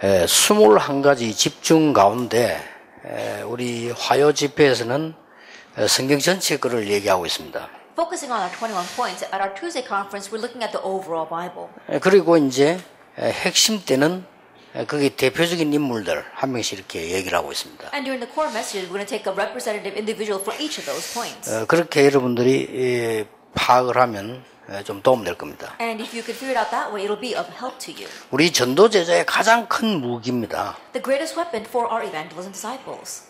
21가지 집중 가운데 우리 화요 집회에서는 성경 전체 거를 얘기하고 있습니다. Focusing on our 21 points, at our Tuesday conference, we're looking at the overall Bible. 그리고 이제 핵심 때는 그게 대표적인 인물들 한 명씩 이렇게 얘기를 하고 있습니다. And during the core messages, we're going to take a representative individual for each of those points. 그렇게 여러분들이 파악을 하면 좀 도움 될 겁니다. And if you can figure it out that way, it'll be of help to you. 우리 전도 제자의 가장 큰 무기입니다. The greatest weapon for our evangelism disciples.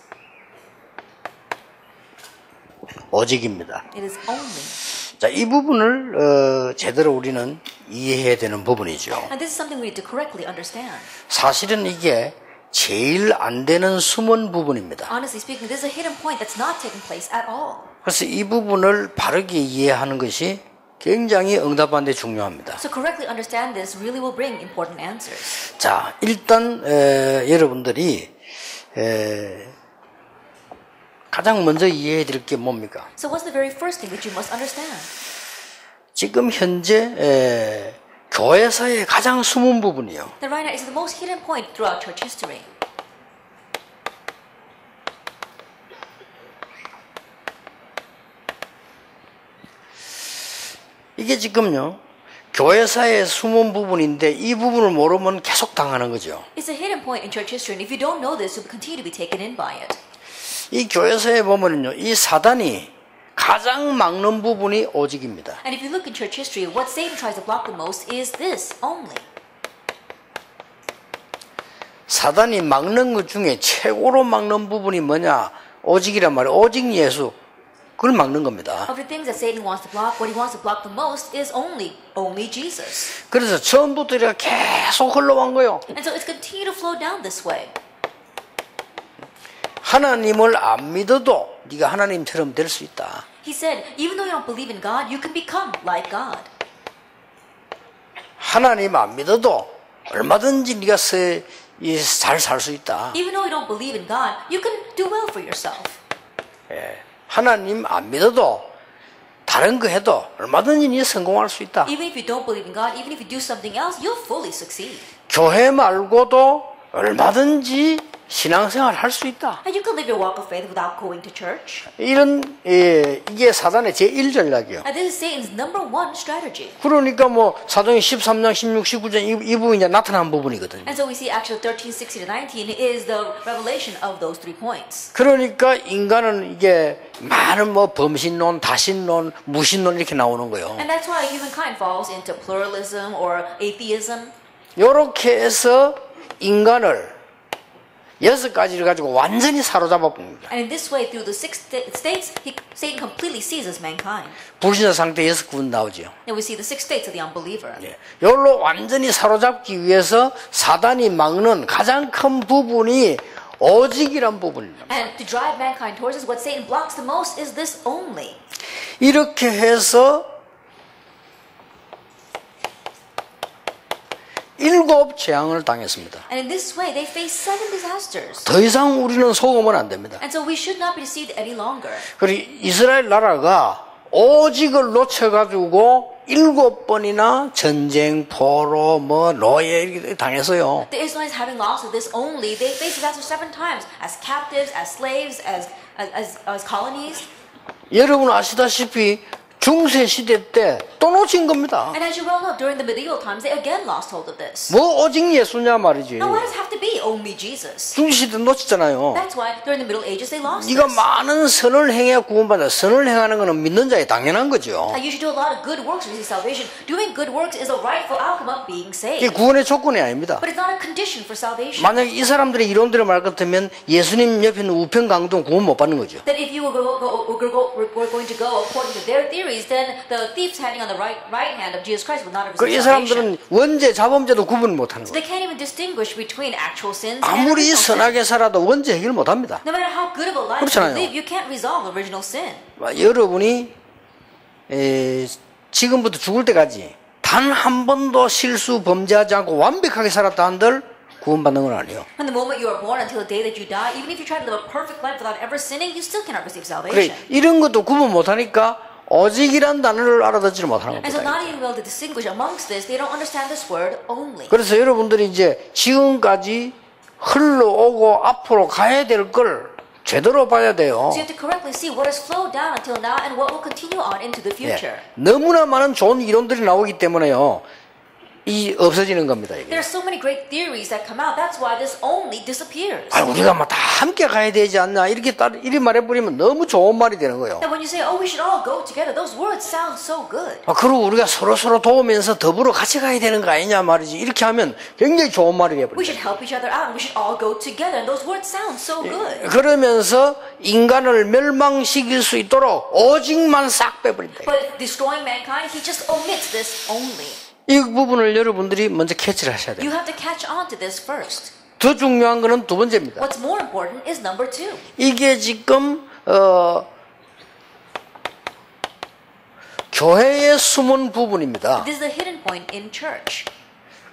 오직입니다. It is only. 자, 이 부분을 제대로 우리는 이해해야 되는 부분이죠. And this is something we need to correctly understand. 사실은 이게 제일 안 되는 숨은 부분입니다. Honestly speaking, this is a hidden point that's not taking place at all. 그래서 이 부분을 바르게 이해하는 것이 굉장히 응답하는 데 중요합니다. So correctly understand this really will bring important answers. 자, 일단 여러분들이 가장 먼저 이해해 드릴 게 뭡니까? So what's the very first thing that you must understand? 지금 현재 교회사의 가장 숨은 부분이요. That right now is the most hidden point throughout church history. 이게 지금요. 교회사의 숨은 부분인데 이 부분을 모르면 계속 당하는 거죠. It's a hidden point in church history, and if you don't know this, you'll continue to be taken in by it. 이 교회사에 보면요, 이 사단이 가장 막는 부분이 오직입니다. And if you look in church history, what Satan tries to block the most is this only. 사단이 막는 것 중에 최고로 막는 부분이 뭐냐? 오직이란 말이에요. 오직 예수. 그걸 막는 겁니다. Of the things that Satan wants to block, what he wants to block the most is only Jesus. 그래서 처음부터 이렇게 계속 흘러간 거예요. And so it's continued to flow down this way. 하나님을 안 믿어도 네가 하나님처럼 될 수 있다. He said, even though you don't believe in God, you can become like God. 하나님 안 믿어도 얼마든지 네가 잘 살 수 있다. Even though you don't believe in God, you can do well for yourself. 하나님 안 믿어도 다른 거 해도 얼마든지 네 성공할 수 있다. Even if you don't believe in God, even if you do something else, you'll fully succeed. 교회 말고도 얼마든지 신앙생활 할 수 있다. And you can live your walk of faith without going to church. 이런 이게 사단의 제1전략이에요. And this is Satan's number one strategy. 그러니까 뭐 사도행 13장, 16, 19장 이 부분이 이제 나타난 부분이거든요. And so we see actually 13, 16, and 19 is the revelation of those 3 points. 그러니까 인간은 이게 많은 뭐 범신론, 다신론, 무신론 이렇게 나오는 거예요. And that's why humankind falls into pluralism or atheism. 이렇게 해서 인간을 6가지를 가지고 완전히 사로잡아 봅니다. And in this way, through the 6 states, Satan completely seizes mankind. 불신자 상태 6군 나오죠. And we see the 6 states of the unbeliever. 이걸로 완전히 사로잡기 위해서 사단이 막는 가장 큰 부분이 오직이란 부분입니다. And to drive mankind towards us, what Satan blocks the most is this only. 이렇게 해서 7 재앙을 당했습니다. And in this way, they face 7 disasters. 더 이상 우리는 속으면 안 됩니다. And so we should not be deceived any longer. 그리고 이스라엘 나라가 오직을 놓쳐가지고 7번이나 전쟁, 포로, 노예 이렇게 당했어요. The Israelites having lost of this only, they faced disaster 7 times as captives, as slaves, as colonies. 여러분 아시다시피 중세 시대 때 또 놓친 겁니다. And as you well know, during the medieval times, they again lost hold of this. 뭐 오직 예수냐 말이지. Now, why does it have to be only Jesus? 중세 시대 놓쳤잖아요. That's why during the Middle Ages they lost 네가 this. 많은 선을 행해 구원받아. 선을 행하는 것은 믿는 자의 당연한 거죠. You should do a lot of good works to receive salvation. Doing good works is a rightful outcome of being 이게 saved. 구원의 조건이 아닙니다. But it's not a condition for salvation. 만약에 이 사람들의 이론대로 말 같으면 예수님 옆에 있는 우편 강동 구원 못 받는 거죠. That if you were going to go according to their theories, then the thief standing on the right hand of Jesus Christ would not have 이 received 사람들은 salvation. 원죄, 자범죄도 구분 못 하는 So 거예요. they can't even distinguish between actual sins and 아무리 original sin. 선하게 살아도 원죄 해결 못 합니다. No matter how good of a life 그렇잖아요. you live, you can't resolve original sin. 여러분이 지금부터 죽을 때까지 단 한 번도 실수 범죄하지 않고 완벽하게 살았다 한들 구원받는 건 아니에요. From the moment you are born until the day that you die, even if you try to live a perfect life without ever sinning, you still cannot receive 그래, salvation. 이런 것도 구분 못 하니까 오직이란 단어를 알아듣지 못하는 And so 겁니다. not even able to distinguish amongst this, they don't understand this word only. 그래서 여러분들이 이제 지금까지 흘러오고 앞으로 가야 될 걸 제대로 봐야 돼요. So you have to correctly see what has flowed down until now and what will continue on into the future. 너무나 많은 좋은 이론들이 나오기 때문에요. 이 없어지는 겁니다. 이게. There are so many great theories that come out. That's why this only disappears. 아, 우리가 막 다 함께 가야 되지 않나 이렇게 이리 말해버리면 너무 좋은 말이 되는 거예요. And when you say, oh, we should all go together, those words sound so good. 아, 그리고 우리가 서로 도우면서 더불어 같이 가야 되는 거 아니냐 말이지. 이렇게 하면 굉장히 좋은 말이 We 돼버려요. should help each other out and we should all go together. And those words sound so good. 그러면서 인간을 멸망시킬 수 있도록 오직만 싹 빼버린다. But destroying mankind, he just omits this only. 이 부분을 여러분들이 먼저 캐치를 하셔야 돼요. You have to catch on to this first. 더 중요한 거는 두 번째입니다. What's more important is number two. 이게 지금 교회의 숨은 부분입니다. This is the hidden point in church.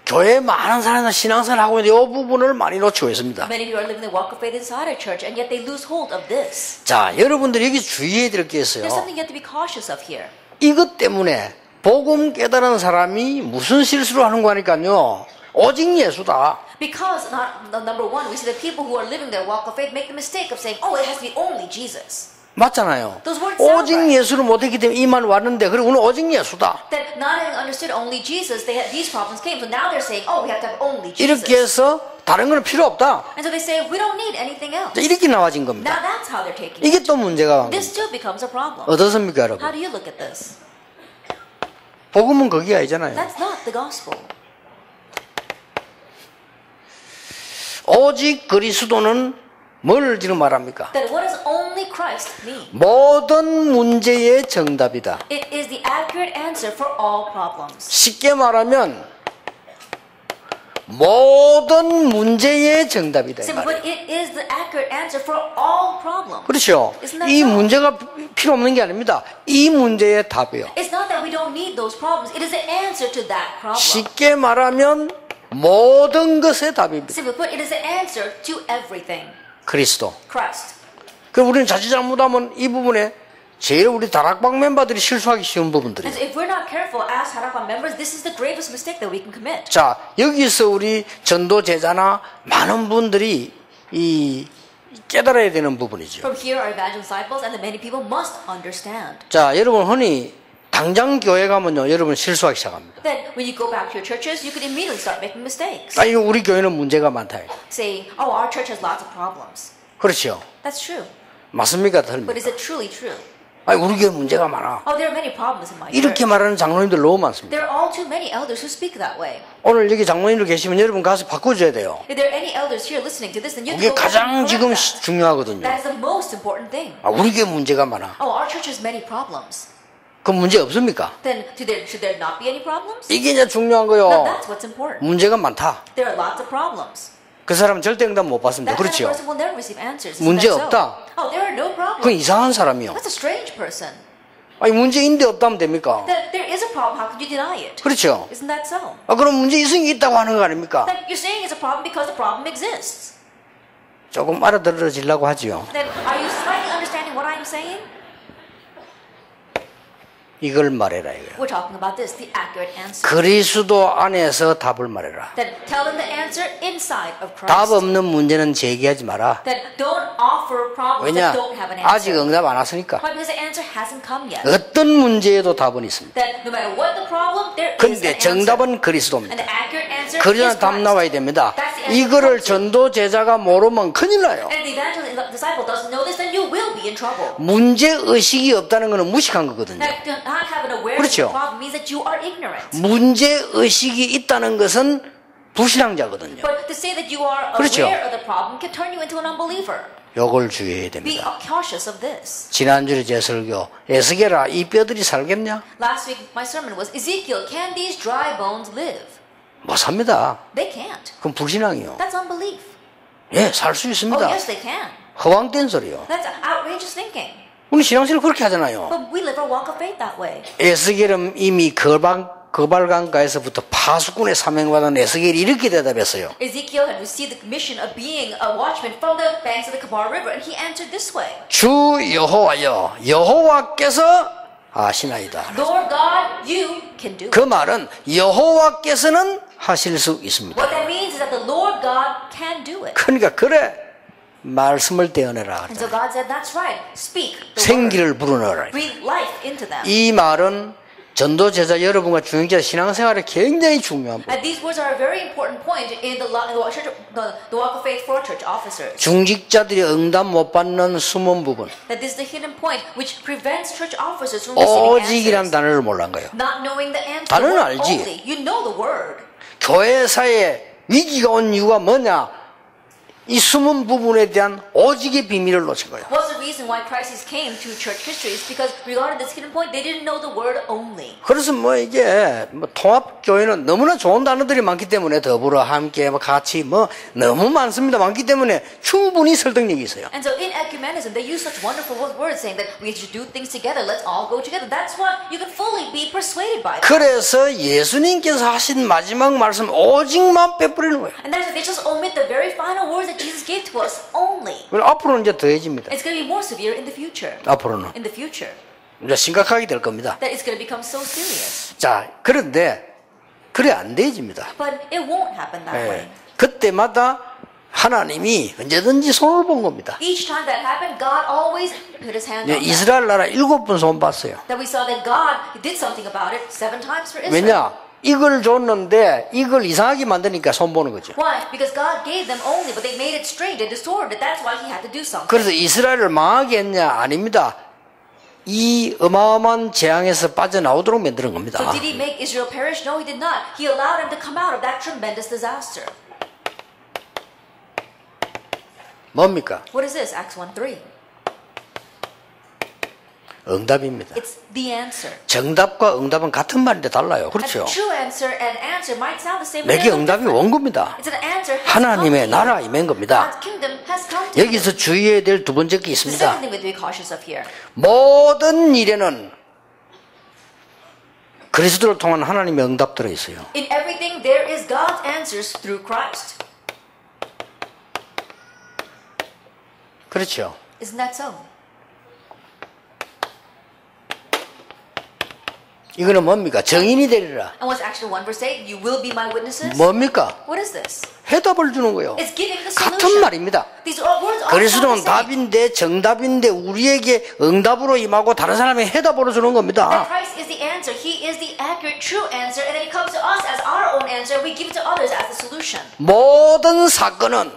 교회에 많은 사람들 신앙생활을 하고 있는데 이 부분을 많이 놓치고 있습니다. Many of you are living the walk of faith inside a church, and yet they lose hold of this. 자, 여러분들이 여기 주의해야 될 게 있어요. There's something you have to be cautious of here. 이것 때문에 복음 깨달은 사람이 무슨 실수를 하는 거니까요. 오직 예수다. Because, number one, we see the people who are living their walk of faith make the mistake of saying, oh, it has to be only Jesus. 맞잖아요. Those words sound 오직 right. 예수를 못했기 때문에 이만 왔는데 그리고 오늘 오직 예수다. That not having understood only Jesus, these problems came. So now they're saying, oh, we have to have only Jesus. 이렇게 해서 다른 건 필요 없다. And so they say, we don't need anything else. 이렇게 나와진 Now 겁니다. that's how they're taking 이게 it. 또 문제가 This too becomes a problem. 어떻습니까, How 여러분? do you look at this? 복음은 그게 아니잖아요. That's not the gospel. 오직 그리스도는 뭘 지금 말합니까? That what does only Christ mean? 모든 문제의 정답이다. It is the accurate answer for all problems. 쉽게 말하면 모든 문제의 정답이다. 이 Simply 말이에요. put, it is the accurate answer for all problems. 그렇죠. Isn't that 이 so? 문제가 필요 없는 게 아닙니다. 이 문제의 답이에요. It's not that we don't need those problems. It is the answer to that problem. 쉽게 말하면 모든 것의 답입니다. Simply put, it is the answer to everything. 그리스도. Christ. 그럼 우리는 자칫 잘못하면 이 부분에 제일 우리 다락방 멤버들이 실수하기 쉬운 And 부분들이에요. so if we're not careful as Harakwan members, this is the gravest mistake that we can commit. 자, 여기서 우리 전도 제자나 많은 분들이 이 깨달아야 되는 부분이죠. From here, our evangel disciples and the many people must understand 자, 여러분 흔히 당장 교회 가면요, 여러분 실수하기 시작합니다. that when you go back to your churches, you could immediately start making mistakes. 아, 이거 우리 교회는 문제가 많다. Say, oh, our church has lots of problems. 그렇죠. That's true. 맞습니까? But 틀립니까? is it truly true? 아, 우리 교회 문제가 많아. Oh, there are many problems in my 이렇게 church. 말하는 장로님들 너무 많습니다. There are all too many elders who speak that way. 오늘 여기 장로님들 계시면 여러분 가서 바꿔줘야 돼요. If there are any elders here listening to this, then you 그게 have to go back 가장 and 지금 correct that. 중요하거든요. That is the most important thing. 아, 우리 교회 문제가 많아. Oh, our church has many problems. 그 문제 없습니까? Then should there not be any problems? 이게 이제 중요한 No, 거요. that's what's important. 문제가 많다. There are lots of problems. 그 사람은 절대 응답 못 받습니다. That kind of 그렇죠? person will never receive answers. Isn't 문제 that so? 없다. Oh, there are no 그건 problems. 이상한 사람이요. That's a strange person. 아니, 문제인데 없다면 됩니까? That there is a problem. How could you deny it? 그렇죠? Isn't that so? 아, 그럼 문제 이성이 있다고 하는 거 아닙니까? That you're saying it's a problem because the problem exists. 조금 알아들어지려고 하지요. Then are you slightly understanding what I'm saying? 이걸 말해라 이거예요. We're talking about this, the accurate answer. 그리스도 안에서 답을 말해라. That tell them the answer inside of 답 Christ. 없는 문제는 제기하지 마라. That don't offer problems 왜냐? that don't have an 아직 answer. 응답 안 왔으니까. Why? Because the answer hasn't come yet. 어떤 문제에도 답은 있습니다. That no matter what the problem, there is 근데 an answer. 정답은 그리스도입니다. And the accurate answer 그러나 is 답 Christ. 나와야 됩니다. That's the answer 이거를 to 전도 제자가 모르면 큰일 나요. And if the evangelist disciple doesn't know this, then you will be in trouble. 문제 의식이 없다는 것은 무식한 거거든요. That not have an awareness 그렇죠. of the problem means that you are ignorant. 문제 의식이 있다는 것은 불신앙자거든요. But to say that you are 그렇죠. aware of the problem can turn you into an unbeliever. 요걸 주의해야 Be 됩니다. cautious of this. 지난주에 제 설교 에스겔아 이 뼈들이 살겠냐? Last week my sermon was Ezekiel, can these dry bones live? 못 삽니다. They can't. 그건 불신앙이요. That's unbelief. 예, 살 수 Oh 있습니다. yes, they can. 허황된 소리요. That's outrageous thinking. 우리 신앙생활 그렇게 하잖아요. But we live our walk of faith that way. 에스겔은 이미 거발강가에서부터 파수꾼의 사명받은 에스겔이 이렇게 대답했어요. Ezekiel had received the commission of being a watchman from the banks of the Kabar River, and he answered this way. 주 여호와여, 여호와께서 하시나이다. Lord God, you can do it. 그 말은 여호와께서는 하실 수 있습니다. What that means is that the Lord God can do it. 그러니까 그래 말씀을 떼어내라. And so God said, that's right. Speak the word. 생기를 불어넣어라. Breathe life into them. 이 말은 전도 제자 여러분과 중직자 신앙생활에 굉장히 중요한 부 And these words are a very important point in the walk of faith for church officers. 중직자들이 응답 못 받는 숨은 부분. That this is the hidden point which prevents church officers from receiving 오직이란 answers. 단어를 몰란 거예요. Not knowing the answer. 단어는 The word 알지. only. You know the word. 교회사에 위기가 온 이유가 뭐냐? 이 숨은 부분에 대한 오직의 비밀을 놓친 거예요. What's the reason why crises came to church history? Is because regarding this hidden point, they didn't know the word only. 그래서 뭐 이게 뭐 통합교회는 너무나 좋은 단어들이 많기 때문에 더불어 함께 뭐 같이 뭐 너무 많습니다. 많기 때문에 충분히 설득력이 있어요. And so in ecumenism, they use such wonderful words saying that we should do things together. Let's all go together. That's why you can fully be persuaded by that. 그래서 예수님께서 하신 마지막 말씀 오직만 빼뿌리는 거예요. And that's why they just omit the very final words that Jesus gave to us only. 그럼 앞으로는 이제 더해집니다. It's going to be more severe in the future. 앞으로는 In the future. 이제 심각하게 될 겁니다. That it's going to become so serious. 자, 그런데 그래 안 돼집니다. But it won't happen that way. 그때마다 하나님이 언제든지 손을 본 겁니다. Each time that happened, God always put his hand on that. 이스라엘 나라 7번 손 봤어요. That we saw that God did something about it 7 times for Israel. 왜냐? 이걸 줬는데 이걸 이상하게 만드니까 손 보는 거죠. Why? Because God gave them only, but they made it strange and distorted. That's why He had to do something. 그래서 이스라엘을 망하게 했냐? 아닙니다. 이 어마어마한 재앙에서 빠져나오도록 만드는 겁니다. So did He make Israel perish? No, He did not. He allowed them to come out of that tremendous disaster. 뭡니까? What is this? Acts 1:3. 응답입니다. It's the answer. 정답과 응답은 같은 말인데 달라요. 그렇죠? A true answer and answer might sound the same. 내게 응답이 온 겁니다. It's an answer. has 하나님의 come to you. 나라 임한 겁니다. God's kingdom has come to you. 여기서 주의해야 될 두 번째 게 The 있습니다. second thing we have to be cautious of here. 모든 일에는 그리스도를 통한 하나님의 응답 들어 있어요. In everything, there is God's answers through Christ. 그렇죠? Isn't that so? 이거는 뭡니까? 정인이 되리라. And what's Acts 1:8? You will be my witnesses. 뭡니까? What is this? 해답을 주는 거예요. It's giving the 같은 solution. 말입니다. These words all sound 그리스도는 the same. 답인데 정답인데 우리에게 응답으로 임하고 다른 사람이 해답으로 주는 That 겁니다. Christ is the answer. He is the accurate, true answer, and then He comes to us as our own answer. We give it to others as the solution. 모든 사건은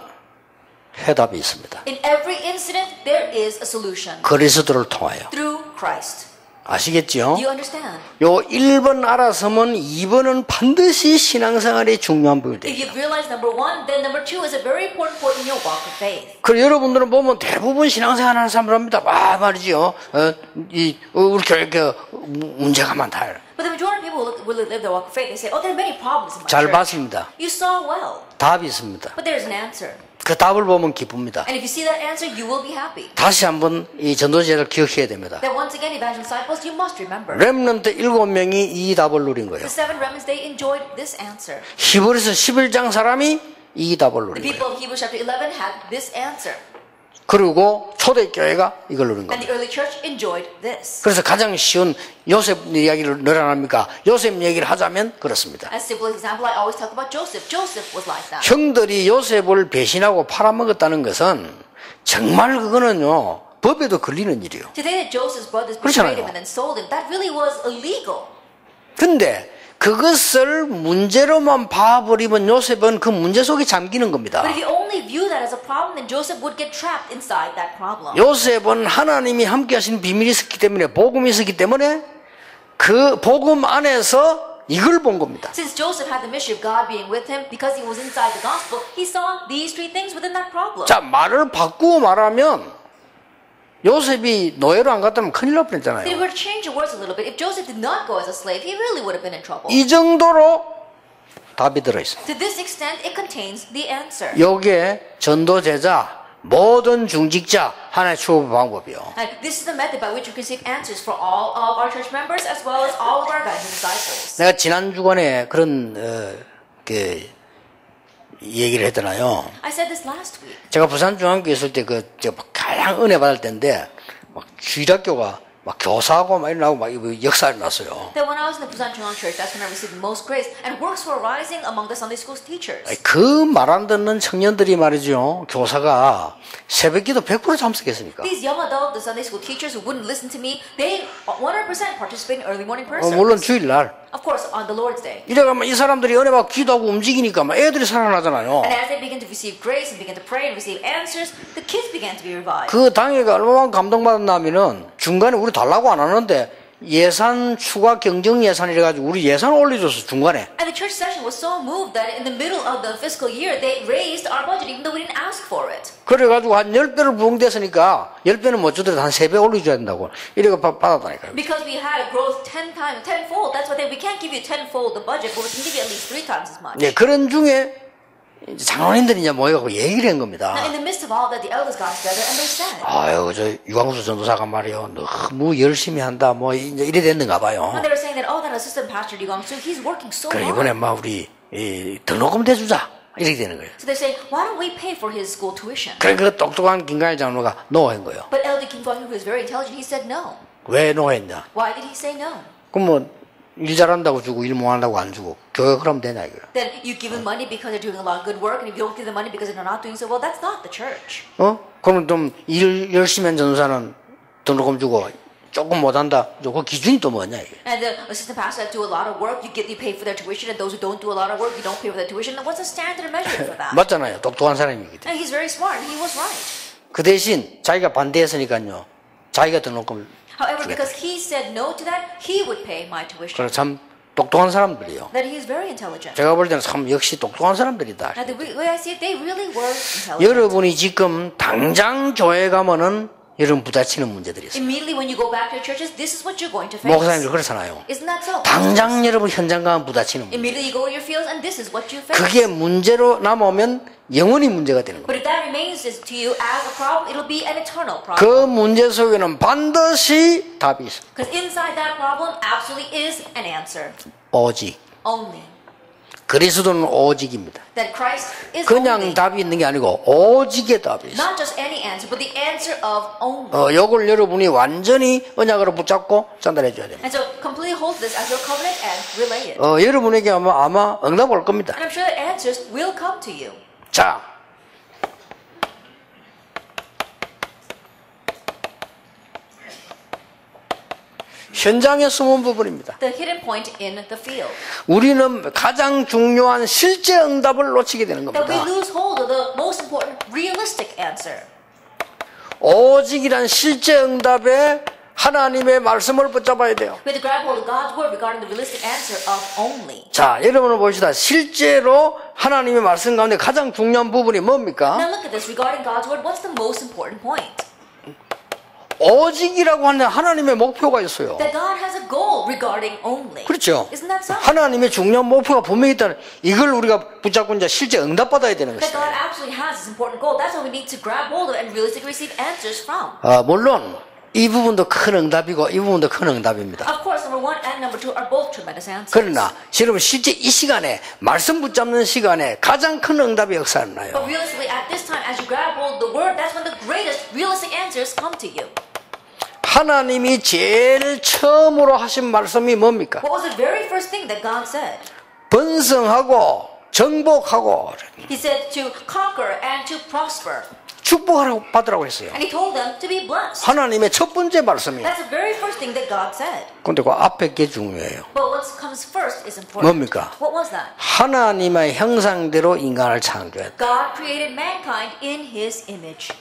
해답이 있습니다. In every incident, there is a solution 그리스도를 통하여. through Christ. 아시겠죠? Do you understand? 요 1번 알아서면 2번은 반드시 신앙생활의 중요한 부분이 If 돼요. you've realized number 1, then number 2 is a very important point in your walk of faith. 그리고 여러분들은 보면 대부분 신앙생활 하는 사람들 합니다. 말이죠. 우리 교회 문제가 많다. But the majority of people who really live their walk of faith, they say, oh, there are many problems in my 잘 church. 봤습니다. You saw well, 답이 있습니다. but there's an answer. 그 답을 보면 기쁩니다. And if you see that answer, you will be happy. 다시 한번 이 전도제를 기억해야 됩니다. That once again, evangelist disciples, you must remember. 렘넌트 7명이 이 답을 누린 거예요. The 7 remnants, they enjoyed this answer. 히브리서 11장 사람이 이 답을 누린 The 거예요. people of Hebrews chapter 11 had this answer. 그리고 초대교회가 이걸 누린 And 겁니다. the early church enjoyed this. 그래서 가장 쉬운 요셉 이야기를 늘 안 합니까? 요셉 얘기를 하자면 그렇습니다. As simple example, I always talk about Joseph. Joseph was like that. 형들이 요셉을 배신하고 팔아먹었다는 것은 정말 그거는요 법에도 걸리는 일이에요. Today that Joseph's brothers 그렇잖아요. betrayed him and then sold him, that really was illegal. 근데 그것을 문제로만 봐버리면 요셉은 그 문제 속에 잠기는 겁니다. But if you only view that as a problem, then Joseph would get trapped inside that problem. 요셉은 하나님이 함께 하신 비밀이 있었기 때문에 복음이 있었기 때문에 그 복음 안에서 이걸 본 겁니다. Since Joseph had the mystery of God being with him, because he was inside the gospel, he saw these 3 things within that problem. 자, 말을 바꾸고 말하면 요셉이 노예로 안 갔다면 큰일 날 They 뻔했잖아요. were to change the words a little bit. If Joseph did not go as a slave, he really would have been in trouble. 이 정도로 답이 들어있습니다. To this extent, it contains the answer. 요게 전도제자 모든 중직자 하나의 추구 방법이요. And this is the method by which we can seek answers for all of our church members as well as all of our evangelist disciples. 내가 지난 주간에 그런 얘기를 했잖아요. I said this last week. 제가 부산중앙교회 있을 때 가장 은혜 받을 때인데 막 주일학교가 막 교사하고 막 일어나고 막 역사가 일어났어요. That when I was in the Busan Chungang Church, that's when I received the most grace, and works were rising among the Sunday school teachers. 그 말 안 듣는 청년들이 말이죠. 교사가 새벽기도 100% 참석했으니까. These young adult, the Sunday school teachers who wouldn't listen to me, they 100% participate in early morning prayer 물론 service. 주일날. Of course, on the Lord's Day. 이래가면 이 사람들이 은혜 받고 기도하고 움직이니까 막 애들이 살아나잖아요. And as they begin to receive grace and begin to pray and receive answers, the kids began to be revived. 그 당회가 얼마나 감동받았냐면은 중간에 우리 달라고 안 하는데 예산 추가 경정 예산이래 가지고 우리 예산 올려줘서 중간에. And the church session was so moved that in the middle of the fiscal year, they raised our budget even though we didn't ask for it. 그래가지고 한 10배를 부응됐으니까 10배는 못 주더라도 한 3배 올려줘야 된다고 이래가 받았다니까요. Because we had a growth tenfold. That's why we can't give you tenfold the budget, but we can give you at least 3 times as much. 네, 그런 중에 장로님들이 이제 모여갖고 얘기를 한 겁니다. Now, in the midst of all that, the elders got together and they said, 아유, 저 유광수 전도사가 말이요, 너무 열심히 한다, 뭐 이제 이래 됐는가 봐요. and they were saying that, oh, that assistant pastor Lee Gong-soo, he's working so 그래 hard. 이번에 막 우리 등록금 대주자 이렇게 되는 거예요. So they say, why don't we pay for his school tuition? 그래 그 똑똑한 김가희 장로가 노한 거예요. But Elder Kim Kwang, who is very intelligent, he said no. 왜 노했냐? Why did he say no? 그럼 뭐 일 잘한다고 주고 일 못한다고 안 주고 교회 그럼 되냐 이거야. Then you give them money because they're doing a lot of good work, and if you don't give them money because they're not doing so well, that's not the church. 그러면 좀 일 열심히 한 전도사는 등록금 주고 조금 못한다. 그 기준이 또 뭐냐 이게. And the assistant pastors that do a lot of work, you pay for their tuition, and those who don't do a lot of work, you don't pay for their tuition. What's the standard measure for that? 맞잖아요. 똑똑한 사람이기 때문에. And he's very smart, and he was right. 그 대신 자기가 반대했으니까요. 자기가 등록금을. However, because he said no to that, he would pay my tuition. 그래서 참 똑똑한 사람들이요. That he is very intelligent. 제가 볼 때는 참 역시 똑똑한 사람들이다. Now, the way I see it, they really were intelligent. 여러분이 지금 당장 교회 가면은 여러분 부딪히는 문제들이 있어요. Immediately when you go back to your churches, this is what you're going to face. 목사님들 그렇잖아요. Isn't that so? 당장 여러분 현장 가면 부딪히는 문제. Immediately you go to your fields, and this is what you face. 그게 문제로 남아오면 영원히 문제가 되는 거예요. But if that remains to you as a problem, it'll be an eternal problem. 그 문제 속에는 반드시 답이 있어요. Because inside that problem absolutely is an answer. 오직. Only. 그리스도는 오직입니다. That Christ is 그냥 only. 답이 있는 게 아니고 오직의 답이 있어요. Not just any answer, but the answer of only. 요걸 여러분이 완전히 언약으로 붙잡고 전달해 줘야 됩니다. And so completely hold this as your covenant and relay it. 여러분에게 아마 응답 올 겁니다. And I'm sure the answers will come to you. 자, 현장의 숨은 부분입니다. The hidden point in the field. 우리는 가장 중요한 실제 응답을 놓치게 되는 That we 겁니다. lose hold of the most important realistic answer. 오직이란 실제 응답에 하나님의 말씀을 붙잡아야 돼요. We have to grab hold of God's word regarding the realistic answer of only. 자, 여러분을 봅시다. 실제로 하나님의 말씀 가운데 가장 중요한 부분이 뭡니까? Now look at this. Regarding God's word, what's the most important point? 오직이라고 하는 하나님의 목표가 있어요. That God has a goal regarding only. 그렇죠. Isn't that so? 하나님의 중요한 목표가 분명히 있다는 이걸 우리가 붙잡고 이제 실제 응답받아야 되는 That 것이에요. God absolutely has this important goal. That's what we need to grab hold of and realistically receive answers from. 물론 이 부분도 큰 응답이고 이 부분도 큰 응답입니다. Of course, number 1 and number 2 are both tremendous answers. 그러나 여러분 실제 이 시간에 말씀 붙잡는 시간에 가장 큰 응답이 역사하나요? But realistically, at this time, as you grab hold of the word, that's when the greatest realistic answers come to you. 하나님이 제일 처음으로 하신 말씀이 뭡니까? What was the very first thing that God said? 번성하고 정복하고 He said to conquer and to prosper. 축복하라고 받으라고 했어요. And he told them to be blessed. 하나님의 첫 번째 말씀이에요. That's the very first thing that God said. 근데 그 앞에 게 중요해요. But what comes first is important. 뭡니까? What was that? 하나님의 형상대로 인간을 창조했다. God created mankind in his image.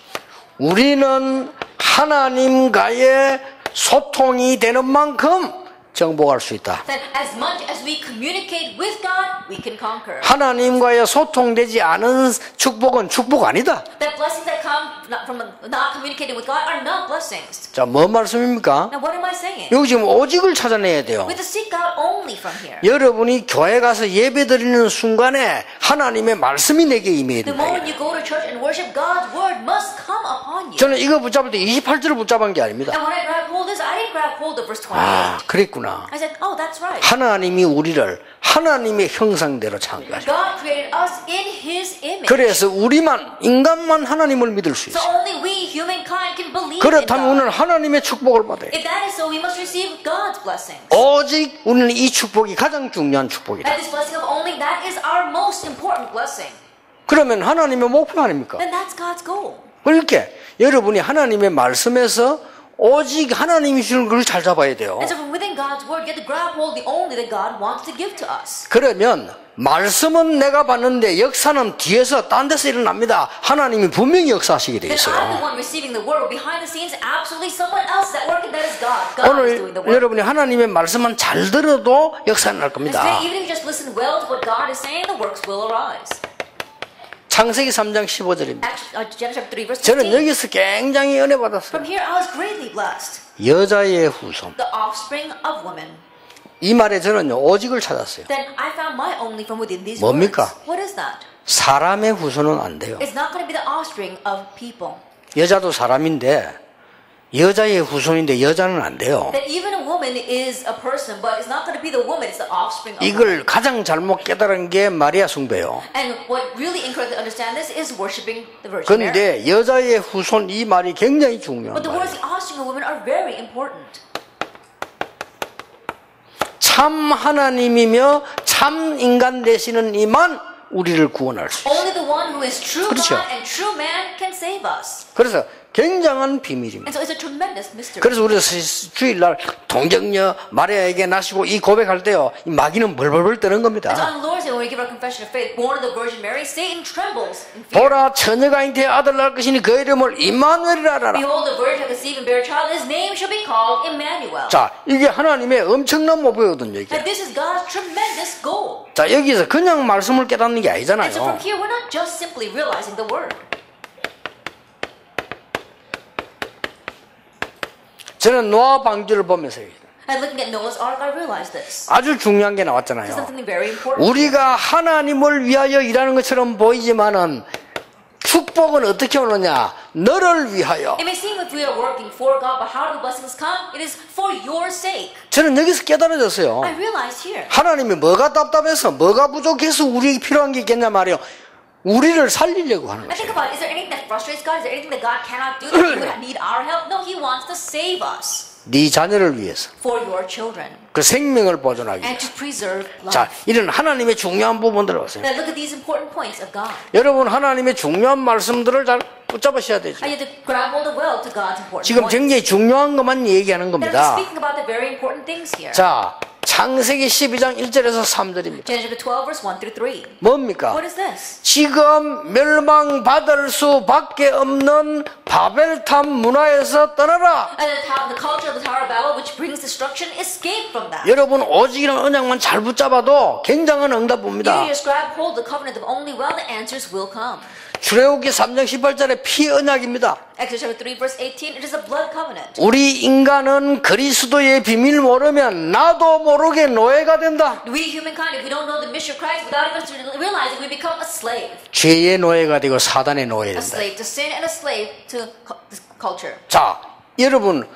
우리는 하나님과의 소통이 되는 만큼 정복할 수 있다. That as much as we communicate with God, we can conquer. 하나님과의 소통되지 않은 축복은 축복 아니다. That blessings that come from not communicating with God are not blessings. 자, 뭔 말씀입니까? Now what am I saying? 여기 지금 오직을 찾아내야 돼요. We have to seek God only from here. 여러분이 교회 가서 예배 드리는 순간에 하나님의 말씀이 내게 임해야 The 된다. moment you go to church and worship, God's word must come upon you. 저는 이거 붙잡을 때 28절을 붙잡은 게 아닙니다. And when I grabbed hold of this, I didn't grab hold of verse 28. 아, 그랬구나. I said, oh, that's right. 하나님이 우리를 하나님의 형상대로 창조하셨다. God created us in his image. 그래서 우리만 인간만 하나님을 믿을 수 So 있어요. only we, humankind, can believe in 그렇다면 God. 우리는 하나님의 축복을 받아야 돼. If that is so, we must receive God's blessings. 오직 우리는 이 축복이 가장 중요한 축복이다. And this blessing of only that is our most important blessing. 그러면 하나님의 목표 아닙니까? Then that's God's goal. 그렇게 여러분이 하나님의 말씀에서 오직 하나님이 주는 걸 잘 잡아야 돼요. And so from within God's word, you have to grab hold the only that God wants to give to us. 그러면 말씀은 내가 봤는데 역사는 뒤에서 딴 데서 일어납니다. 하나님이 분명히 역사하시게 돼 Then I'm the 있어요. one receiving the word. Behind the scenes, absolutely someone else is at work, and that is God. God is doing the 오늘 work. 여러분이 하나님의 말씀만 잘 들어도 역사는 날 And 겁니다. today, even if you just listen well to what God is saying, the works will arise. 창세기 3장 15절입니다. Genesis chapter 3, verse 저는 15. 여기서 굉장히 은혜 받았어요. From here, I was greatly blessed. 여자의 후손. The offspring of woman. 이 말에 저는요 오직을 찾았어요. Then I found my only from within these 뭡니까? words. What is that? 사람의 후손은 안 돼요. It's not going to be the offspring of people. 여자도 사람인데 여자의 후손인데 여자는 안 돼요. That even a woman is a person, but it's not going to be the woman, it's the offspring of woman. 이걸 가장 잘못 깨달은 게 마리아 숭배요. And what really incorrectly understand this is worshiping the Virgin Mary. 그런데 여자의 후손 이 말이 굉장히 중요한 But the words 말이에요. the offspring of women are very important. 참 하나님이며 참 인간 되시는 이만 우리를 구원할 수 있어요. Only the one who is true 그렇죠. God and true man can save us. 그래서 굉장한 비밀입니다. And so it's a tremendous mystery. 그래서 우리가 주일날 동정녀 마리아에게 나시고 이 고백할 때요 이 마귀는 벌벌벌 떠는 겁니다. And so on Lord's Day, when we give our confession of faith, born of the Virgin Mary, Satan trembles in fear. 보라 처녀가 잉태에 아들 낳을 것이니 그 이름을 임마누엘이라 하라. Behold, the virgin shall conceive and bear a child, his name shall be called Emmanuel. 자 이게 하나님의 엄청난 목표거든요. 이게. And this is God's tremendous goal. 자 여기서 그냥 말씀을 깨닫는 게 And so from 아니잖아요. here, we're not just simply realizing the word. 저는 노아 방주를 보면서 And looking at Noah's Ark, I realized this. 아주 중요한 게 This is 나왔잖아요. something very important. 우리가 하나님을 위하여 일하는 것처럼 보이지만은 축복은 어떻게 오느냐? 너를 위하여. It may seem that we are working for God, but how do the blessings come? It is for your sake. 저는 여기서 깨달아졌어요. I realized here. 하나님이 뭐가 답답해서 뭐가 부족해서 우리에게 필요한 게 있겠냐 말이요. 우리를 살리려고 하는 I think 거죠. about, is there anything that frustrates God? Is there anything that God cannot do that He would need our help? No, He wants to save us 네 자녀를 위해서 for your children 그 생명을 보존하기 위해서. and to preserve 자, life. 이런 하나님의 중요한 부분들을 보세요. Now look at these important points of God. 여러분 하나님의 중요한 말씀들을 잘 붙잡으셔야 되죠. And you have to grab hold of well to God's important 지금 points. 굉장히 중요한 것만 얘기하는 And I'm 겁니다. speaking about the very important things here. 자, 창세기 12장 1절에서 3절입니다. Genesis 12, verse 1 through 3. 뭡니까? What is this? 지금 멸망받을 수밖에 없는 바벨탑 문화에서 떠나라. And the culture of the Tower of Babel, which brings destruction, escape from that. 여러분 오직이라는 언약만 잘 붙잡아도 굉장한 응답 You 봅니다. just grab hold of the covenant of only well, the answers will come. 출애굽기 3장 18절에 피 언약입니다. Exodus chapter 3, verse 18, it is a blood covenant. 우리 인간은 그리스도의 비밀 모르면 나도 모르게 노예가 된다. We humankind, if we don't know the mystery of Christ, without us realizing, we become a slave. 죄의 노예가 되고 사단의 노예가 A 된다. slave to sin and a slave to this culture. 자, 여러분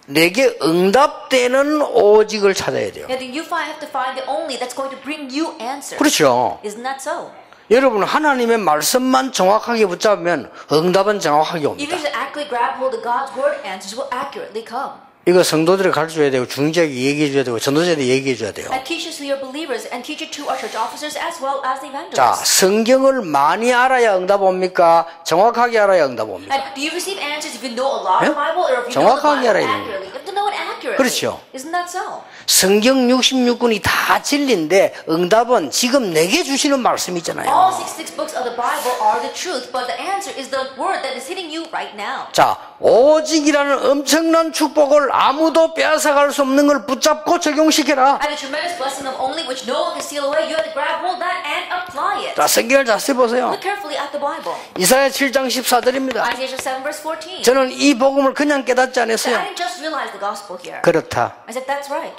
내게 응답되는 오직을 찾아야 돼요. And then you have to find the only that's going to bring you answers. 그렇죠. Isn't that so? 여러분 하나님의 말씀만 정확하게 붙잡으면 응답은 정확하게 If 옵니다. you just accurately grab hold of God's word, answers will accurately come. 이거 성도들이 가르쳐줘야 되고 중직에게 얘기해 줘야 되고 전도자들이 얘기해 줘야 돼요. And teach it to your believers and teach it to our church officers as well as the 자, evangelists. 성경을 많이 알아야 응답 옵니까? 정확하게 알아야 응답 옵니까? And do you receive answers if you know a lot 예? of the Bible or if you know the 정확하게 Bible 알아야 돼요. accurately? You have to know it accurately. 그렇죠. Isn't that so? 성경 66권이 다 진리인데 응답은 지금 내게 주시는 말씀이 있잖아요. All 66 books of the Bible are the truth, but the answer is the word that is hitting you right now. 자, 오직이라는 엄청난 축복을 아무도 빼앗아갈 수 없는 걸 붙잡고 적용시켜라. And the tremendous blessing of only which no one can steal away, you have to grab hold of that and apply it. 자, 성경을 자세히 보세요. Look carefully at the Bible. 이사야 7장 14절입니다. Isaiah 7 verse 14. 저는 이 복음을 그냥 깨닫지 I 않았어요. didn't just realize the gospel here. 그렇다. I said, that's right.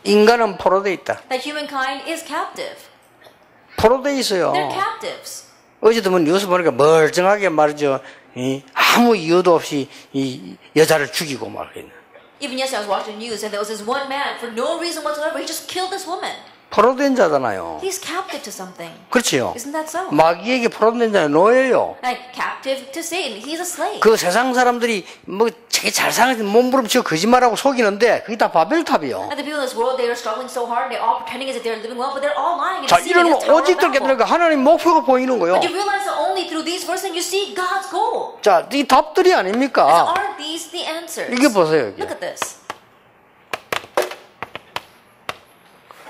인간은 포로돼 있다. That humankind is captive. 포로돼 있어요. They're captives. 어제도 뭐 뉴스 보니까 멀쩡하게 말이죠. 아무 이유도 없이 이 여자를 죽이고 말이네. Even yesterday I was watching the news and there was this one man, for no reason whatsoever, he just killed this woman. 포로된 자잖아요. He's captive to something. 그렇지요. Isn't that so? 마귀에게 포로된 자는 노예요. Like captive to Satan. He's a slave. 그 세상 사람들이 뭐 되게 잘 사는 몸부림치고 거짓말하고 속이는데 그게 다 바벨탑이요. And the people in this world, they are struggling so hard. They're all pretending as if they're living well, but they're all lying and 자, deceiving. 이러면 It's Tower of 오직들 Babel. 깨달으니까 하나님 목표가 보이는 거예요. But you realize that only through these verses you see God's goal. 자, 이 답들이 So 아닙니까? aren't these the answers? 이게 보세요. 이게. Look at this.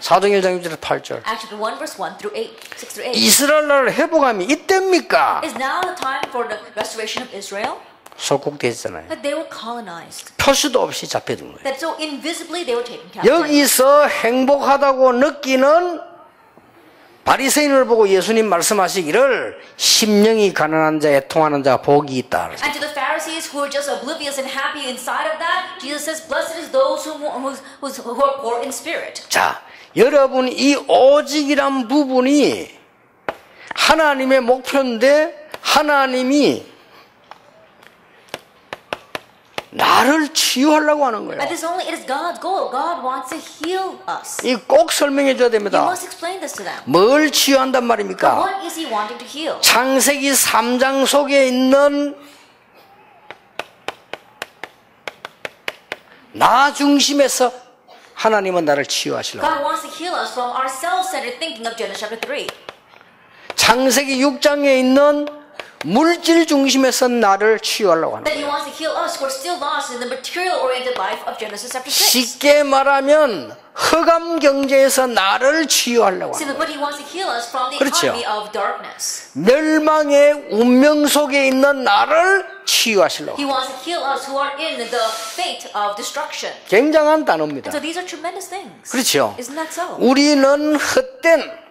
사도행 1장 8절. Acts chapter 1 verse 1 through 8, 6 through 8. 이스라엘 나라를 회복함이 이때입니까? Is now the time for the restoration of Israel? 속국됐잖아요. That they were colonized. 표시도 없이 잡혀든 거예요. That so invisibly they were taken captive. 여기서 행복하다고 느끼는 바리새인을 보고 예수님 말씀하시기를 심령이 가난한 자에 통하는 자가 복이 있다. And to the Pharisees who are just oblivious and happy inside of that, Jesus says, "Blessed is those who are poor in spirit." 자, 여러분 이 오직이란 부분이 하나님의 목표인데 하나님이 나를 치유하려고 하는 거예요. But it is God's goal. God wants to heal us. 이 꼭 설명해 줘야 You 됩니다. must explain this to them. 뭘 치유한단 But 말입니까? what is He wanting to heal? 창세기 3장 속에 있는 나 중심에서 하나님은 나를 치유하시려고. God wants to heal us from our self-centered thinking of Genesis chapter 3. 창세기 6장에 있는 물질 중심에서 나를 치유하려고 하는 That 거예요. He wants to heal us who are still lost in the material-oriented life of Genesis chapter 6. 쉽게 말하면 흑암 경제에서 나를 치유하려고 하는 Simply 거예요. put, He wants to heal us from the 그렇죠. economy of darkness. 멸망의 운명 속에 있는 나를 치유하시려고. He wants to heal us who are in the fate of destruction. 굉장한 단어입니다. So these are tremendous things. 그렇죠. Isn't that so? 우리는 헛된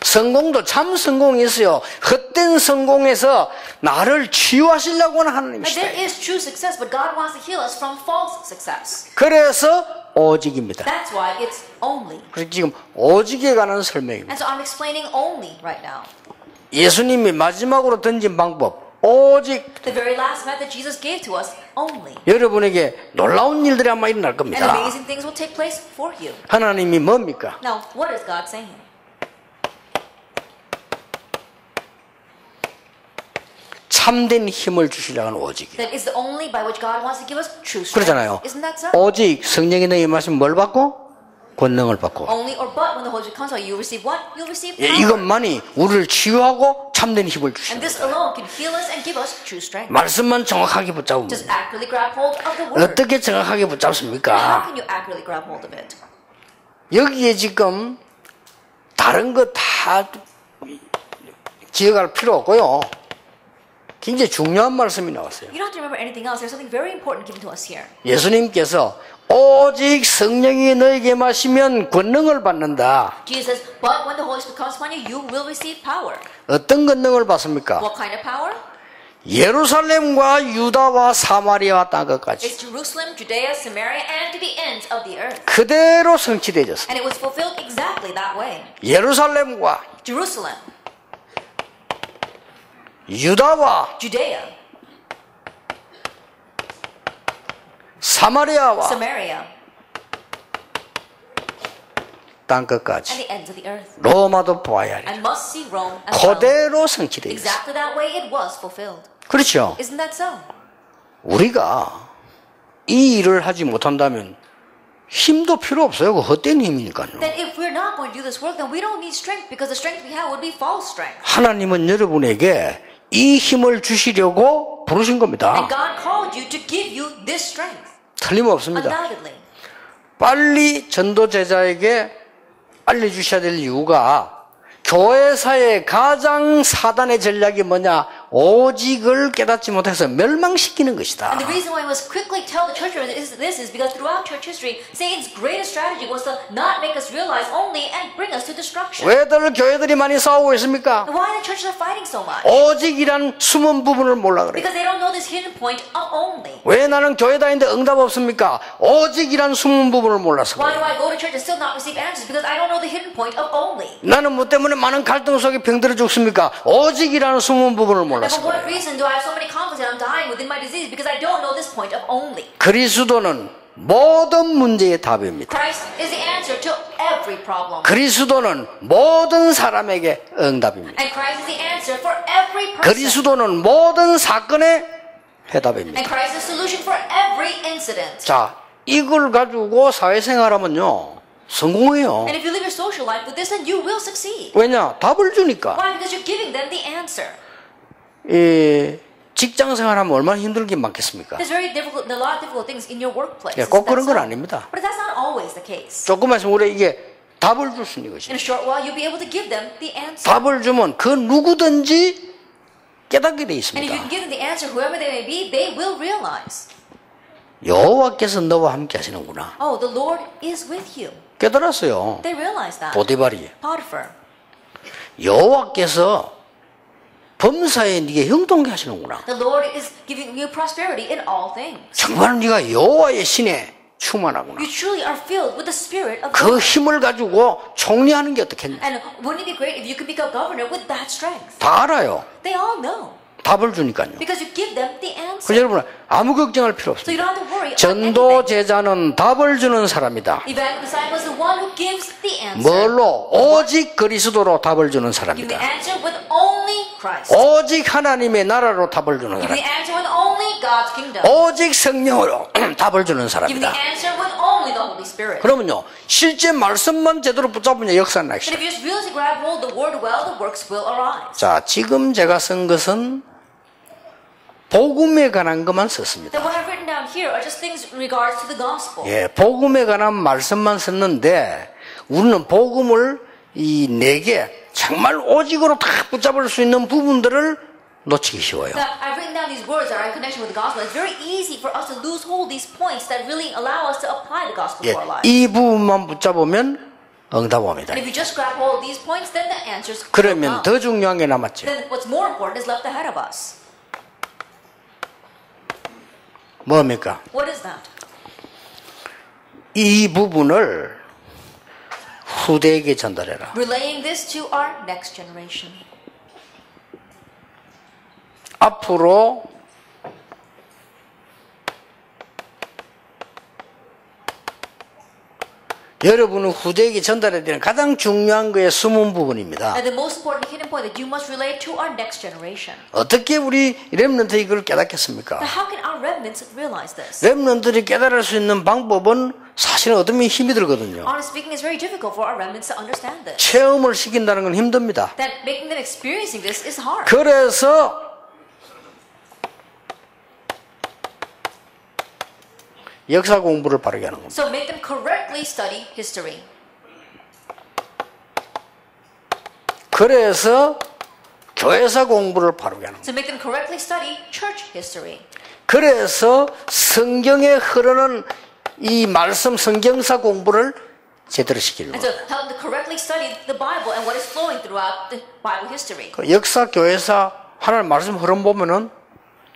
성공도 참 성공이 있어요. 헛된 성공에서 나를 치유하시려고 하는 But 하나님이시다. there is true success, but God wants to heal us from false success. 그래서 오직입니다. That's why it's only. 그래서 지금 오직에 관한 설명입니다. And so I'm explaining only right now. 예수님이 마지막으로 던진 방법 오직 The very last method Jesus gave to us, only. 여러분에게 놀라운 일들이 아마 일어날 And 겁니다. amazing things will take place for you. 하나님이 뭡니까? Now, what is God saying? 참된 힘을 주시려는 오직이에요. That is the only by which God wants to give us true strength. 그러잖아요. Isn't that so? 오직 성령이 너희 말씀 뭘 받고? 권능을 받고. Only or but when the Holy Spirit comes on you, receive what? You'll receive 예, power. 이것만이 우리를 치유하고 참된 힘을 And 주시는 this alone can heal us and give us true strength. 말씀만 정확하게 붙잡으면 Just accurately grab hold of the word. 어떻게 정확하게 How 붙잡습니까? can you accurately grab hold of it? 여기에 지금 다른 거 다 기억할 필요 없고요. 굉장히 중요한 말씀이 나왔어요. You don't have to remember anything else. There's something very important given to us here. 예수님께서 오직 성령이 너에게 마시면 권능을 받는다. Jesus says, but when the Holy Spirit comes upon you, you will receive power. 어떤 권능을 받습니까? What kind of power? 예루살렘과 유다와 사마리아와 땅끝까지 It's Jerusalem, Judea, Samaria, and to the ends of the earth. 그대로 성취되었습니다. And it was fulfilled exactly that way. 예루살렘과 Jerusalem, 유다와 Judea, 사마리아와 Samaria, 땅끝까지 and the ends of the earth. 로마도 보아야 하리. And must see Rome as well. 그대로 성취되었습니다. Exactly that way it was fulfilled. 그렇죠. Isn't that so? 우리가 이 일을 하지 못한다면 힘도 필요 없어요. 그 헛된 힘이니까요. Then if we're not going to do this work, then we don't need strength because the strength we have would be false strength. 하나님은 여러분에게 이 힘을 주시려고 부르신 겁니다. And God called you to give you this strength. 틀림없습니다. Undoubtedly. 빨리 전도 제자에게 알려주셔야 될 이유가 교회사의 가장 사단의 전략이 뭐냐? 오직을 깨닫지 못해서 멸망시키는 것이다. And the reason why we must quickly tell the church is because throughout church history, Satan's greatest strategy was to not make us realize only and bring us to destruction. 왜들 교회들이 많이 싸우고 있습니까? And why the churches are fighting so much? 오직이란 숨은 부분을 몰라 그래요. Because they don't know this hidden point of only. 왜 나는 교회 다니는데 응답 없습니까? 오직이란 숨은 부분을 몰라서 Why do 그래요. I go to church and still not receive answers? Because I don't know the hidden point of only. 나는 뭐 때문에 많은 갈등 속에 병들어 죽습니까? 오직이라는 숨은 부분을 And 몰라서 for what 그래요. reason do I have so many conflicts and I'm dying within my disease? Because I don't know this point of only. 그리스도는 모든 문제의 답입니다. Christ is the answer to every problem. 그리스도는 모든 사람에게 응답입니다. And Christ is the answer for every person. 그리스도는 모든 사건의 해답입니다. And Christ is the solution for every incident. 자, 이걸 가지고 사회생활하면요 성공해요. And if you live your social life with this, then you will succeed. 왜냐? 답을 주니까. Why? Because you're giving them the answer. 이 직장생활하면 얼마나 힘들긴 많겠습니까? There's very difficult, a lot of difficult things in your workplace. 예, 꼭 Isn't that 그런 건 so? 아닙니다. But that's not always the case. 조금만 있으면 우리 이게 답을 줄 수 있는 것이죠. In a short while, you'll be able to give them the answer. 답을 주면 그 누구든지 깨닫게 돼 And if you 있습니다. can give them the answer, whoever they may be, they will realize, 여호와께서 너와 함께 하시는구나. oh, the Lord is with you. 깨달았어요. They realize that. 보디발이. Potiphar, 여호와께서 범사에 네게 형통케 하시는구나. the Lord is giving you prosperity in all things. 정말 네가 여호와의 신에 충만하구나. You truly are filled with the Spirit of 그 God. 힘을 가지고 총리하는 게 어떻겠냐. And wouldn't it be great if you could become governor with that strength? 다 알아요. They all know. 답을 주니까요. Because you give them the answer. 그래서 여러분 아무 걱정할 필요 So you 없습니다. don't have to worry about 전도 anything. 제자는 답을 주는 사람이다. Evangelist disciple is the one who gives the answer. 뭘로? 오직 그리스도로 답을 주는 Give the 사람이다. answer with only Christ. 오직 하나님의 나라로 답을 주는 Give 사람. the answer with only God's kingdom. 오직 성령으로 답을 주는 Give the 사람이다. answer with only the Holy Spirit. 그러면요 실제 말씀만 제대로 붙잡으면 역사는 나기 And if 시작해요. you just really grab hold of the word well, the works will arise. 자, 지금 제가 쓴 것은 복음에 관한 것만 썼습니다. Then what I've written down here are just things in regards to the gospel. 예, 복음에 관한 말씀만 썼는데 우리는 복음을 이 네 개 정말 오직으로 다 붙잡을 수 있는 부분들을 놓치기 쉬워요. Now, I've written down these words that are in connection with the gospel. It's very easy for us to lose hold of these points that really allow us to apply the gospel 예, to our lives. 이 부분만 붙잡으면 응답 옵니다. And if you just grab hold of these points, then the answers will 그러면 come. 더 중요한 게 남았죠. Then what's more important is left ahead of us. 뭡니까? What is that? 이 부분을 후대에게 전달해라. Relaying this to our next generation. 앞으로 여러분은 후대에게 전달해야 되는 가장 중요한 거의 숨은 부분입니다. And the most important hidden point that you must relay to our next generation. 어떻게 우리 렘넌트 이걸 깨닫겠습니까? Now, how can our remnants realize this? 렘넌트들이 깨달을 수 있는 방법은 사실은 얻으면 힘이 들거든요. Honestly speaking, it's very difficult for our remnants to understand this. 체험을 시킨다는 건 힘듭니다. That making them experiencing this is hard. 그래서 역사 공부를 바르게 하는 겁니다. So make them correctly study history. 그래서 교회사 공부를 바르게 하는 겁니다. So make them correctly study church history. 그래서 성경에 흐르는 이 말씀 성경사 공부를 제대로 시키는 And 거예요. so help them to correctly study the Bible and what is flowing throughout the Bible history. 그 역사, 교회사 하나님 말씀 흐름 보면은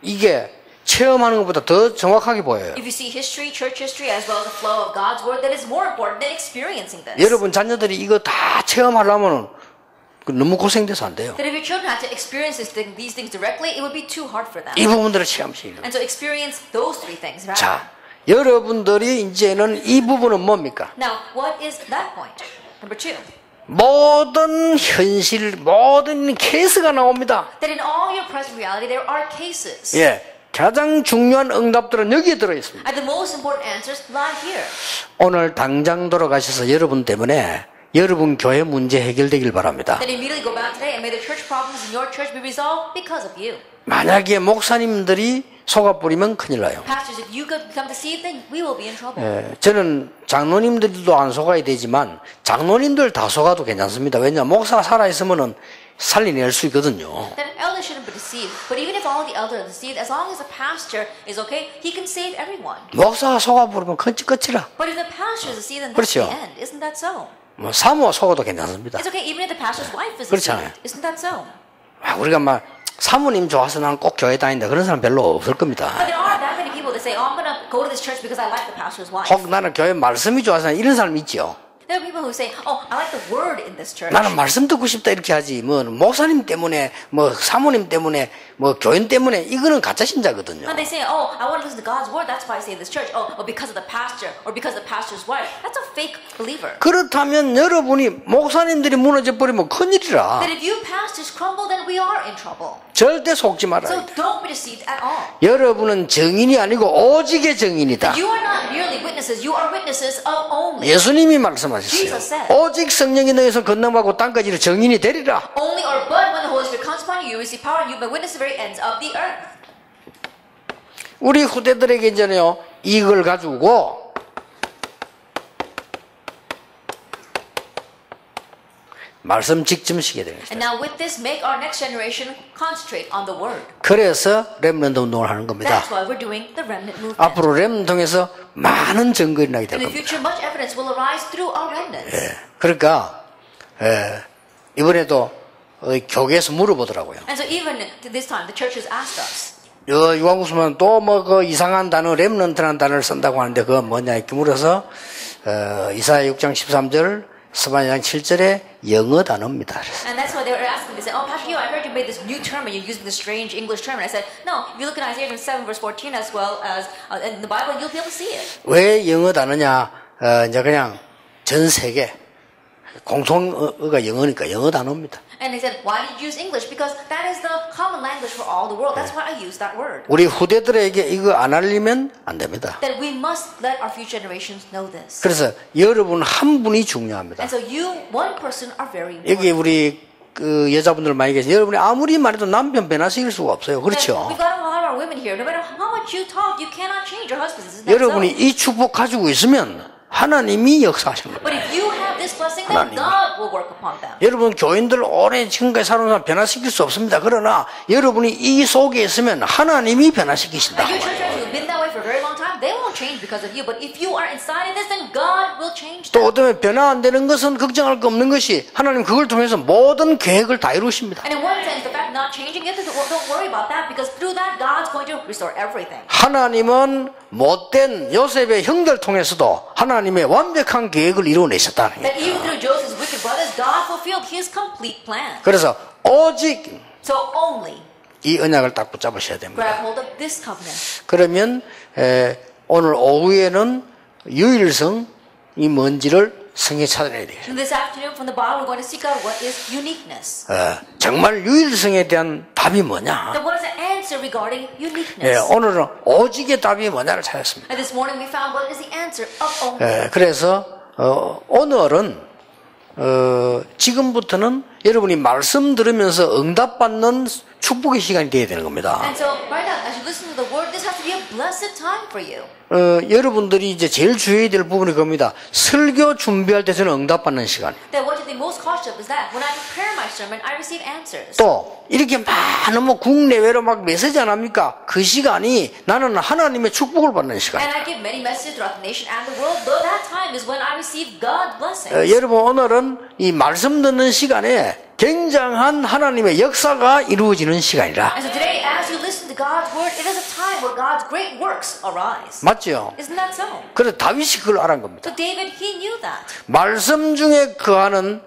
이게 체험하는 것보다 더 정확하게 보여요. If you see history, church history, as well as the flow of God's word, that is more important than experiencing this. 여러분 자녀들이 이거 다 체험하려면은 너무 고생돼서 안 돼요. That if your children had to experience these things directly, it would be too hard for them. 이 부분들을 체험시키는 거예요. And so experience those three things. Right? 자, 여러분들이 이제는 이 부분은 뭡니까? Now, what is that point? Number 2. 모든 현실, 모든 케이스가 나옵니다. That in all your present reality, there are cases. 예, 가장 중요한 응답들은 여기에 들어 있습니다. And the most important answers lie here. 오늘 당장 돌아가셔서 여러분 때문에 여러분 교회 문제 해결되길 바랍니다. Then immediately go back today and may the church problems in your church be resolved because of you. 만약에 목사님들이 속아 뿌리면 큰일 나요. Pastors, if you become deceived, then we will be in trouble. 예, 저는 장로님들도 안 속아야 되지만 장로님들 다 속아도 괜찮습니다. 왜냐 목사가 살아있으면은 살려낼 수 있거든요. Then elders shouldn't be deceived. But even if all the elders are deceived, as long as the pastor is okay, he can save everyone. 목사가 속아 뿌리면 끝이라. But if the pastor is deceived, then that's 그렇죠. the end. Isn't that so? 뭐 사모 속아도 괜찮습니다. It's okay even if the pastor's wife is 그렇잖아요. deceived. Isn't that so? 우리가 막 사모님 좋아서 나는 꼭 교회 다닌다 그런 사람 별로 없을 겁니다. But there aren't that many people that say, oh, I'm going to go to this church because I like the pastor's wife. 혹 나는 교회 말씀이 좋아서 이런 사람 있죠. There are people people who say, oh, I like the word in this church. 나는 말씀 듣고 싶다 이렇게 하지 뭐 목사님 때문에 뭐 사모님 때문에 뭐 교인 때문에 이거는 가짜 신자거든요. And they say, oh, I want to listen to God's word. That's why I stay in this church. Oh, because of the pastor or because of the pastor's wife. That's a fake believer. 그렇다면 여러분이 목사님들이 무너져 버리면 큰일이라. That if you pastors crumble, then we are in trouble. 절대 속지 말아요. So don't be deceived at all. 여러분은 증인이 아니고 오직의 증인이다. You are not merely witnesses. You are witnesses of only. 예수님이 말씀하셨어요. Jesus said. 오직 성령이 너에서 건너가고 땅까지로 증인이 되리라. Only or but when the Holy Spirit comes upon you, you receive power and you may witness the very ends of the earth. 우리 후대들에게 이제는요 이걸 가지고 말씀 직점시켜야 되는 And 거죠. now with this, make our next generation concentrate on the word. 그래서 렘넌트 운동을 하는 겁니다. That's why we're doing the remnant movement. 앞으로 렘넌트 통해서 많은 증거가 나게 될 In the 겁니다. future, much evidence will arise through our remnants. 그러니까 이번에도 교회에서 물어보더라고요. And so even this time, the church has asked us. 유한국수만 또 뭐 그 이상한 단어 렘넌트라는 단어를 쓴다고 하는데 그건 뭐냐 이렇게 물어서 이사야 6장 13절 스바냐 7절에 영어 단어입니다. And that's why they were asking. They said, "Oh, Pastor, I heard you made this new term and you're using this strange English term." And I said, "No, if you look at Isaiah 7 verse 14 as well as in the Bible, you'll be able to see it." 왜 영어 단어냐? 이제 그냥 전 세계 공통어가 영어니까 영어 단어입니다. And they said, "Why did you use English? Because that is the common language for all the world. That's why I use that word." 우리 후대들에게 이거 안 알리면 안 됩니다. That we must let our future generations know this. 그래서 여러분 한 분이 중요합니다. And so you, one person, are very 여기 important. 우리 그 여자분들 많이 계세요. 여러분이 아무리 말해도 남편 변화시킬 수가 없어요. 그렇죠? We've got a lot of our women here. No matter how much you talk, you cannot change your husbands. Isn't that 여러분이 so? 이 축복 가지고 있으면 하나님이 역사하신 거예요. But if you have this blessing, then 하나님이. God will work upon them. 여러분 교인들 오래 지금까지 살아온 사람 변화시킬 수 없습니다. 그러나 여러분이 이 속에 있으면 하나님이 변화시키신다. Your children who've been that way for a very long time, they won't change because of you. But if you are inside of this, then God will change 또 them. 어쩌면 변화 안 되는 것은 걱정할 거 없는 것이 하나님 그걸 통해서 모든 계획을 다 이루십니다. And in one sense, the fact not changing, you have to don't worry about that because through that, God's going to restore everything. 하나님은 못된 요셉의 형들 통해서도 하나님의 완벽한 계획을 이루어내셨다. That even through Joseph's wicked brothers, God fulfilled His complete plan. 그래서 오직 So only 이 언약을 딱 붙잡으셔야 됩니다. grab hold of this covenant. 그러면 오늘 오후에는 유일성이 뭔지를 성에 찾아내야 돼요. And this afternoon from the Bible, we're going to seek out what is uniqueness. 정말 유일성에 대한 답이 뭐냐? Then what is the answer regarding uniqueness? 오늘은 오직의 답이 뭐냐를 찾았습니다. And this morning we found what is the answer of only. 그래서 오늘은 지금부터는 여러분이 말씀 들으면서 응답받는 축복의 시간이 되어야 되는 겁니다. And so right now, as you listen to the word, this has to be a blessed time for you. 여러분들이 이제 제일 주의해야 될 부분이 겁니다. 설교 준비할 때 저는 응답받는 시간. That what you think most cautious of is that when I prepare my sermon, I receive answers. 또 이렇게 많은 뭐 국내외로 막 메시지 안 합니까? 그 시간이 나는 하나님의 축복을 받는 시간. And I give many messages throughout the nation and the world. Though that time is when I receive God's blessings. 여러분 오늘은 이 말씀 듣는 시간에 굉장한 하나님의 역사가 이루어지는 시간이라. And so today, as you listen to God's word, it is a time where God's great works arise. 맞죠? Isn't that so? 그래서 다윗이 그걸 알은 겁니다. So David, he knew that. 말씀 중에 거하는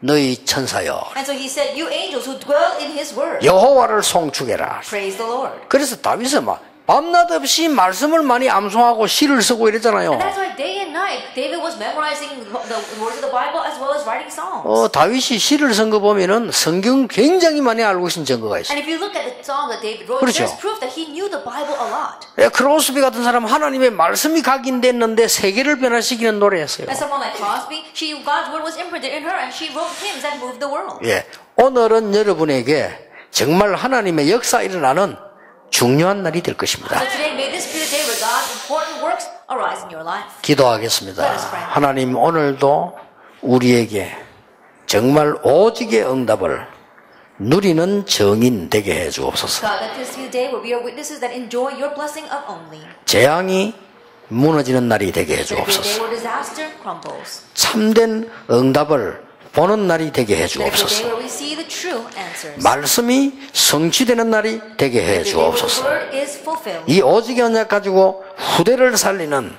너희 천사여 And so he said, you angels who dwell in his word, 여호와를 송축해라. praise the Lord. 그래서 다윗은 막 밤낮 없이 말씀을 많이 암송하고 시를 쓰고 이랬잖아요. And that's why day and night, David was memorizing the words of the Bible as well as writing songs. 다윗이 시를 쓴 거 보면은 성경 굉장히 많이 알고 계신 증거가 있어요. And if you look at the song that David wrote, 그렇죠. there's proof that he knew the Bible a lot. 크로스비 같은 사람 하나님의 말씀이 각인됐는데 세계를 변화시키는 노래였어요. And someone like Crosby, God's word was imprinted in her and she wrote hymns that moved the world. 오늘은 여러분에게 정말 하나님의 역사 일어나는 중요한 날이 될 것입니다. So today, may this be the day where God's important works arise in your life. 기도하겠습니다. Let us pray. 하나님 오늘도 우리에게 정말 오직의 응답을 누리는 정인 되게 해 주옵소서. God, let this be the day where we are witnesses that enjoy your blessing of only. 재앙이 무너지는 날이 되게 해 Let it be a day 주옵소서. where disaster crumbles. 참된 응답을 보는 날이 되게 해 Let it be a day 주옵소서. where we see the true answers. 말씀이 성취되는 날이 되게 해 Let it be a day where the 주옵소서. word is fulfilled. 이 오직의 언약 가지고 후대를 살리는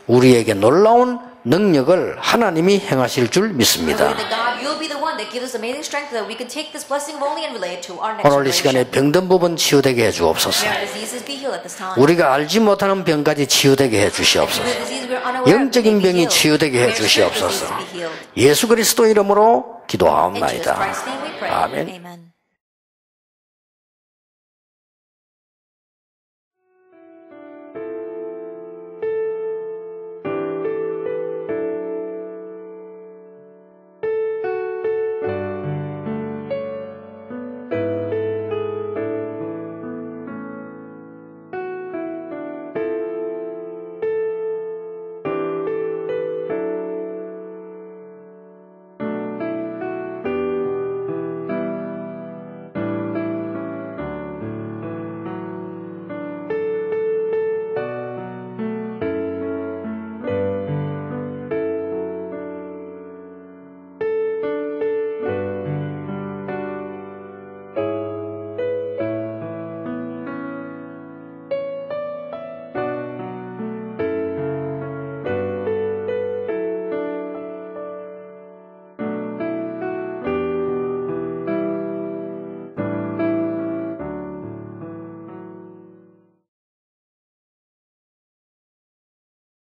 우리에게 놀라운 능력을 하나님이 행하실 줄 믿습니다. That God, you'll be the one that gives us amazing strength that we can take this blessing of only and relate it to our next 오늘 이 시간에 generation. 병든 부분 치유되게 해주옵소서. May our diseases be healed at this time. 우리가 알지 못하는 병까지 치유되게 해주시옵소서. The disease we're unaware of, 영적인 may be 병이 healed. 치유되게 May our spiritual 해주시옵소서. diseases be healed. 예수 그리스도 이름으로 In Jesus 기도하옵나이다. Christ's name we pray. 아멘. Amen.